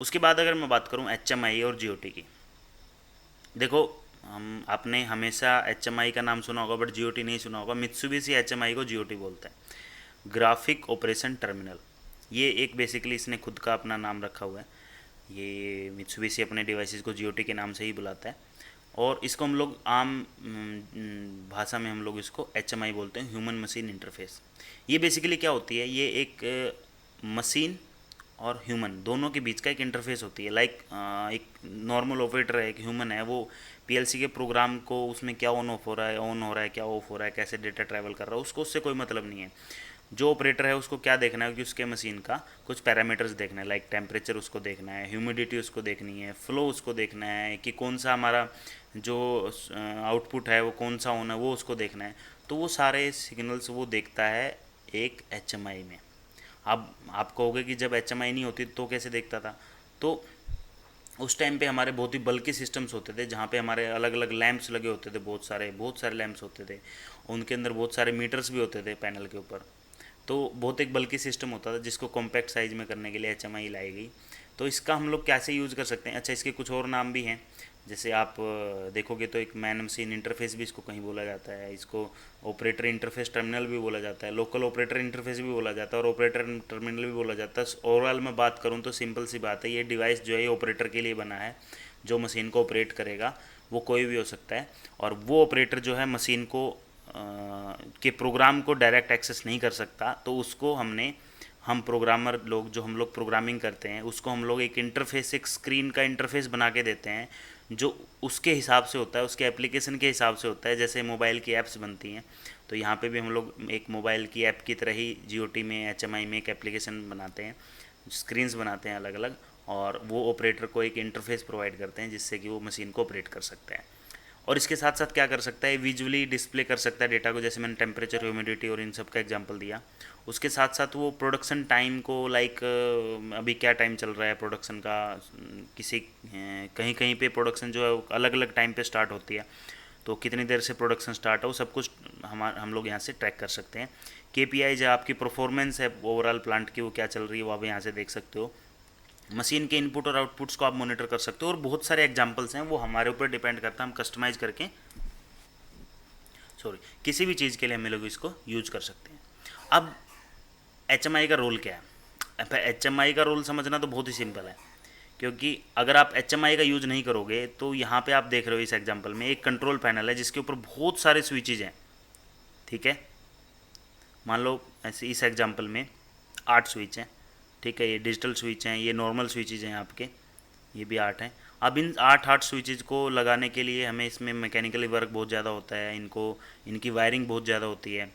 उसके बाद अगर मैं बात करूँ HMI और GOT की, देखो आपने हमेशा HMI का नाम सुना होगा बट GOT नहीं सुना होगा। मित्सुबिशी HMI को GOT बोलता है, ग्राफिक ऑपरेशन टर्मिनल। ये एक बेसिकली इसने खुद का अपना नाम रखा हुआ है। ये मित्सुबिशी अपने डिवाइसेस को GOT के नाम से ही बुलाता है, और इसको हम लोग आम भाषा में हम लोग इसको HMI बोलते हैं, ह्यूमन मशीन इंटरफेस। ये बेसिकली क्या होती है, ये एक मशीन और ह्यूमन दोनों के बीच का एक इंटरफेस होती है। लाइक एक नॉर्मल ऑपरेटर है, एक ह्यूमन है, वो PLC के प्रोग्राम को उसमें क्या ऑन ऑफ हो रहा है, ऑन हो रहा है, क्या ऑफ हो रहा है, कैसे डेटा ट्रैवल कर रहा है, उसको उससे कोई मतलब नहीं है। जो ऑपरेटर है उसको क्या देखना है कि उसके मशीन का कुछ पैरामीटर्स देखना है, लाइक टेम्परेचर उसको देखना है, ह्यूमिडिटी उसको देखनी है, फ्लो उसको देखना है, कि कौन सा हमारा जो आउटपुट है वो कौन सा होना है वो उसको देखना है। तो वो सारे सिग्नल्स वो देखता है एक HMI में। अब आप कहोगे कि जब HMI नहीं होती तो कैसे देखता था, तो उस टाइम पे हमारे बहुत ही बल्कि सिस्टम्स होते थे, जहाँ पे हमारे अलग अलग लैंप्स लगे होते थे, बहुत सारे लैंप्स होते थे, उनके अंदर बहुत सारे मीटर्स भी होते थे पैनल के ऊपर। तो बहुत एक बल्कि सिस्टम होता था जिसको कॉम्पैक्ट साइज में करने के लिए HMI लाई गई। तो इसका हम लोग कैसे यूज़ कर सकते हैं, अच्छा इसके कुछ और नाम भी हैं। जैसे आप देखोगे तो एक मैन मशीन इंटरफेस भी इसको कहीं बोला जाता है, इसको ऑपरेटर इंटरफेस टर्मिनल भी बोला जाता है, लोकल ऑपरेटर इंटरफेस भी बोला जाता है, और ऑपरेटर टर्मिनल भी बोला जाता है। ओवरऑल मैं बात करूँ तो सिंपल सी बात है, ये डिवाइस जो है ये ऑपरेटर के लिए बना है। जो मशीन को ऑपरेट करेगा वो कोई भी हो सकता है, और वो ऑपरेटर जो है मशीन को के प्रोग्राम को डायरेक्ट एक्सेस नहीं कर सकता। तो उसको हम प्रोग्रामर लोग जो हम लोग प्रोग्रामिंग करते हैं उसको हम लोग एक इंटरफेस, एक स्क्रीन का इंटरफेस बना के देते हैं, जो उसके हिसाब से होता है, उसके एप्लीकेशन के हिसाब से होता है। जैसे मोबाइल की ऐप्स बनती हैं, तो यहाँ पे भी हम लोग एक मोबाइल की ऐप की तरह ही GOT में HMI में एक एप्लीकेशन बनाते हैं, स्क्रीन्स बनाते हैं अलग अलग, और वो ऑपरेटर को एक इंटरफेस प्रोवाइड करते हैं जिससे कि वो मशीन को ऑपरेट कर सकता है। और इसके साथ साथ क्या कर सकता है, विजुअली डिस्प्ले कर सकता है डेटा को, जैसे मैंने टेम्परेचर, ह्यूमिडिटी और इन सब का एग्जांपल दिया। उसके साथ साथ वो प्रोडक्शन टाइम को, लाइक अभी क्या टाइम चल रहा है प्रोडक्शन का, किसी कहीं कहीं पे प्रोडक्शन जो है अलग अलग टाइम पे स्टार्ट होती है, तो कितनी देर से प्रोडक्शन स्टार्ट है वो सब कुछ हम लोग यहाँ से ट्रैक कर सकते हैं। KPI जो आपकी परफॉर्मेंस है ओवरऑल प्लांट की वो क्या चल रही है वो आप यहाँ से देख सकते हो। मशीन के इनपुट और आउटपुट्स को आप मॉनिटर कर सकते हो, और बहुत सारे एग्जांपल्स हैं, वो हमारे ऊपर डिपेंड करता है, हम कस्टमाइज करके किसी भी चीज़ के लिए हम लोग इसको यूज कर सकते हैं। अब HMI का रोल क्या है, HMI का रोल समझना तो बहुत ही सिंपल है, क्योंकि अगर आप HMI का यूज नहीं करोगे तो यहाँ पे आप देख रहे हो इस एग्जांपल में एक कंट्रोल पैनल है जिसके ऊपर बहुत सारे स्विचेज हैं, ठीक है। मान लो ऐसे इस एग्जांपल में 8 स्विच हैं, ठीक है, ये डिजिटल स्विच हैं, ये नॉर्मल स्विचेज हैं आपके, ये भी 8 हैं। अब इन आठ स्विचेज को लगाने के लिए हमें इसमें मैकेनिकली वर्क बहुत ज़्यादा होता है, इनकी वायरिंग बहुत ज़्यादा होती है,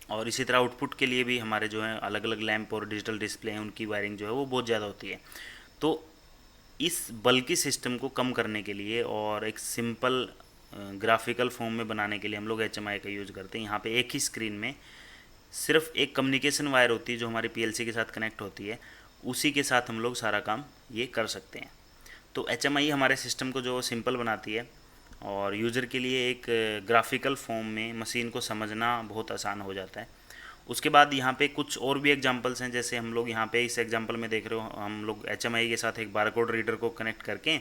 और इसी तरह आउटपुट के लिए भी हमारे जो है अलग अलग लैंप और डिजिटल डिस्प्ले हैं उनकी वायरिंग जो है वो बहुत ज़्यादा होती है। तो इस बल्कि सिस्टम को कम करने के लिए और एक सिंपल ग्राफिकल फॉर्म में बनाने के लिए हम लोग HMI का यूज़ करते हैं। यहाँ पे एक ही स्क्रीन में सिर्फ एक कम्युनिकेशन वायर होती है जो हमारी PLC के साथ कनेक्ट होती है, उसी के साथ हम लोग सारा काम ये कर सकते हैं। तो HMI हमारे सिस्टम को जो सिंपल बनाती है, और यूज़र के लिए एक ग्राफिकल फॉर्म में मशीन को समझना बहुत आसान हो जाता है। उसके बाद यहाँ पे कुछ और भी एग्जांपल्स हैं, जैसे हम लोग यहाँ पे इस एग्जांपल में देख रहे हो, हम लोग HMI के साथ एक बारकोड रीडर को कनेक्ट करके,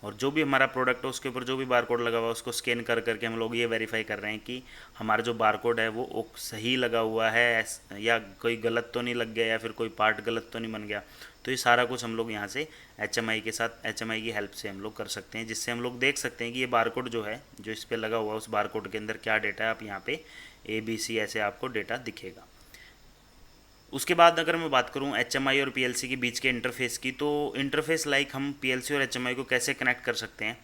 और जो भी हमारा प्रोडक्ट है उसके ऊपर जो भी बारकोड लगा हुआ है उसको स्कैन कर करके हम लोग ये वेरीफाई कर रहे हैं कि हमारा जो बारकोड है वो सही लगा हुआ है, या कोई गलत तो नहीं लग गया, या फिर कोई पार्ट गलत तो नहीं बन गया। तो ये सारा कुछ हम लोग यहाँ से HMI के साथ, HMI की हेल्प से हम लोग कर सकते हैं, जिससे हम लोग देख सकते हैं कि ये बारकोड जो है जो इस पर लगा हुआ है उस बारकोड के अंदर क्या डेटा है। आप यहाँ पे ABC ऐसे आपको डेटा दिखेगा। उसके बाद अगर मैं बात करूं HMI और PLC के बीच के इंटरफेस की, तो इंटरफेस लाइक हम PLC और HMI को कैसे कनेक्ट कर सकते हैं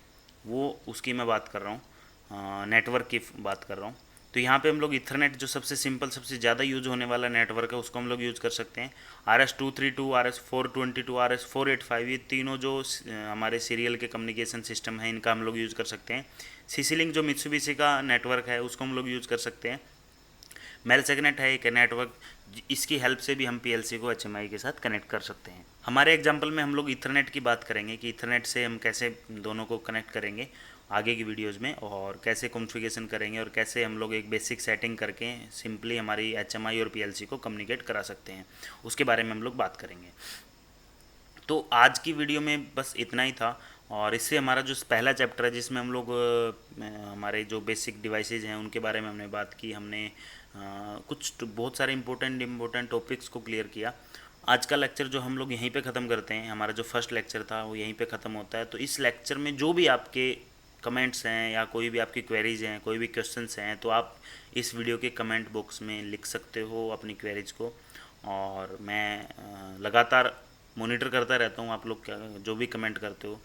वो उसकी मैं बात कर रहा हूँ, नेटवर्क की बात कर रहा हूँ। तो यहाँ पे हम लोग इथरनेट, जो सबसे सिंपल सबसे ज़्यादा यूज होने वाला नेटवर्क है, उसको हम लोग यूज़ कर सकते हैं। RS-232, RS-422, RS-485, ये तीनों जो हमारे सीरियल के कम्युनिकेशन सिस्टम हैं इनका हम लोग यूज़ कर सकते हैं। CC लिंक जो मित्सुबिशी का नेटवर्क है उसको हम लोग यूज़ कर सकते हैं। मेलसेगनेट है एक नेटवर्क, इसकी हेल्प से भी हम PLC को HMI के साथ कनेक्ट कर सकते हैं। हमारे एग्जांपल में हम लोग इथरनेट की बात करेंगे कि इथरनेट से हम कैसे दोनों को कनेक्ट करेंगे आगे की वीडियोस में, और कैसे कॉन्फ़िगरेशन करेंगे, और कैसे हम लोग एक बेसिक सेटिंग करके सिंपली हमारी HMI और PLC को कम्युनिकेट करा सकते हैं, उसके बारे में हम लोग बात करेंगे। तो आज की वीडियो में बस इतना ही था। और इससे हमारा जो पहला चैप्टर है जिसमें हम लोग हमारे जो बेसिक डिवाइसेज हैं उनके बारे में हमने बात की, हमने बहुत सारे इम्पोर्टेंट टॉपिक्स को क्लियर किया। आज का लेक्चर जो हम लोग यहीं पे ख़त्म करते हैं, हमारा जो फर्स्ट लेक्चर था वो यहीं पे ख़त्म होता है। तो इस लेक्चर में जो भी आपके कमेंट्स हैं या कोई भी आपकी क्वेरीज हैं, कोई भी क्वेश्चंस हैं, तो आप इस वीडियो के कमेंट बॉक्स में लिख सकते हो अपनी क्वेरीज को। और मैं लगातार मॉनिटर करता रहता हूँ आप लोग क्या जो भी कमेंट करते हो।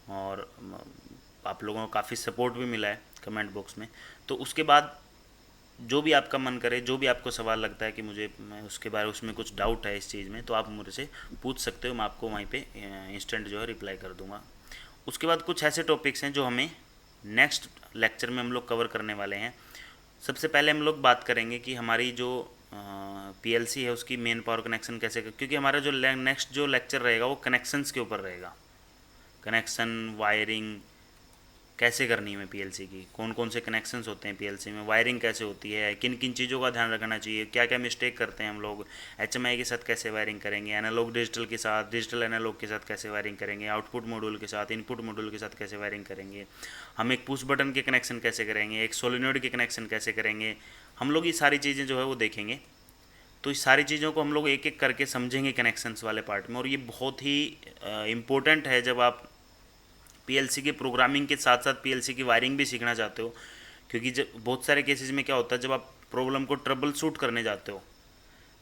और आप लोगों को काफ़ी सपोर्ट भी मिला है कमेंट बॉक्स में। तो उसके बाद जो भी आपका मन करे, जो भी आपको सवाल लगता है कि मुझे मैं उसके बारे उसमें कुछ डाउट है इस चीज़ में, तो आप मुझसे पूछ सकते हो। मैं आपको वहीं पे इंस्टेंट जो है रिप्लाई कर दूंगा। उसके बाद कुछ ऐसे टॉपिक्स हैं जो हमें नेक्स्ट लेक्चर में हम लोग कवर करने वाले हैं। सबसे पहले हम लोग बात करेंगे कि हमारी जो पीएलसी है उसकी मेन पावर कनेक्शन कैसे क्योंकि हमारा जो नेक्स्ट जो लेक्चर रहेगा वो कनेक्शंस के ऊपर रहेगा। कनेक्शन वायरिंग कैसे करनी है पीएलसी की, कौन कौन से कनेक्शंस होते हैं पीएलसी में, वायरिंग कैसे होती है, किन किन चीज़ों का ध्यान रखना चाहिए, क्या क्या मिस्टेक करते हैं हम लोग, एचएमआई के साथ कैसे वायरिंग करेंगे, एनालॉग डिजिटल के साथ, डिजिटल एनालॉग के साथ कैसे वायरिंग करेंगे, आउटपुट मॉड्यूल के साथ, इनपुट मॉड्यूल के साथ कैसे वायरिंग करेंगे, हम एक पुश बटन के कनेक्शन कैसे करेंगे, एक सोलिनॉइड के कनेक्शन कैसे करेंगे। हम लोग ये सारी चीज़ें जो है वो देखेंगे। तो इस सारी चीज़ों को हम लोग एक एक करके समझेंगे कनेक्शंस वाले पार्ट में। और ये बहुत ही इम्पोर्टेंट है जब आप पीएलसी की प्रोग्रामिंग के साथ साथ पीएलसी की वायरिंग भी सीखना चाहते हो। क्योंकि जब बहुत सारे केसेस में क्या होता है, जब आप प्रॉब्लम को ट्रबल शूट करने जाते हो,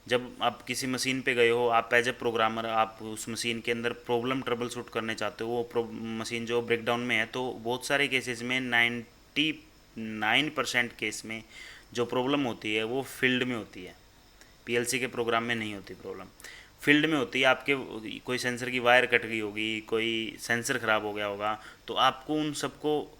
जब आप किसी मशीन पे गए हो, आप एज ए प्रोग्रामर आप उस मशीन के अंदर प्रॉब्लम ट्रबल शूट करने चाहते हो, वो मशीन जो ब्रेकडाउन में है, तो बहुत सारे केसेस में 99% केस में जो प्रॉब्लम होती है वो फील्ड में होती है। पीएलसी के प्रोग्राम में नहीं होती प्रॉब्लम, फील्ड में होती है। आपके कोई सेंसर की वायर कट गई होगी, कोई सेंसर ख़राब हो गया होगा, तो आपको उन सबको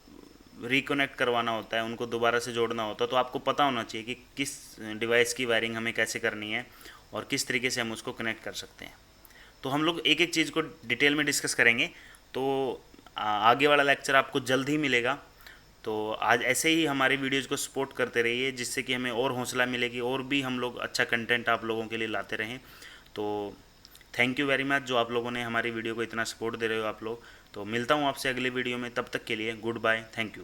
रिकनेक्ट करवाना होता है, उनको दोबारा से जोड़ना होता है। तो आपको पता होना चाहिए कि किस डिवाइस की वायरिंग हमें कैसे करनी है और किस तरीके से हम उसको कनेक्ट कर सकते हैं। तो हम लोग एक एक चीज़ को डिटेल में डिस्कस करेंगे। तो आगे वाला लेक्चर आपको जल्द ही मिलेगा। तो आज ऐसे ही हमारी वीडियोज़ को सपोर्ट करते रहिए, जिससे कि हमें और हौसला मिलेगी और भी हम लोग अच्छा कंटेंट आप लोगों के लिए लाते रहें। तो थैंक यू वेरी मच जो आप लोगों ने हमारी वीडियो को इतना सपोर्ट दे रहे हो आप लोग। तो मिलता हूँ आपसे अगली वीडियो में, तब तक के लिए गुड बाय, थैंक यू।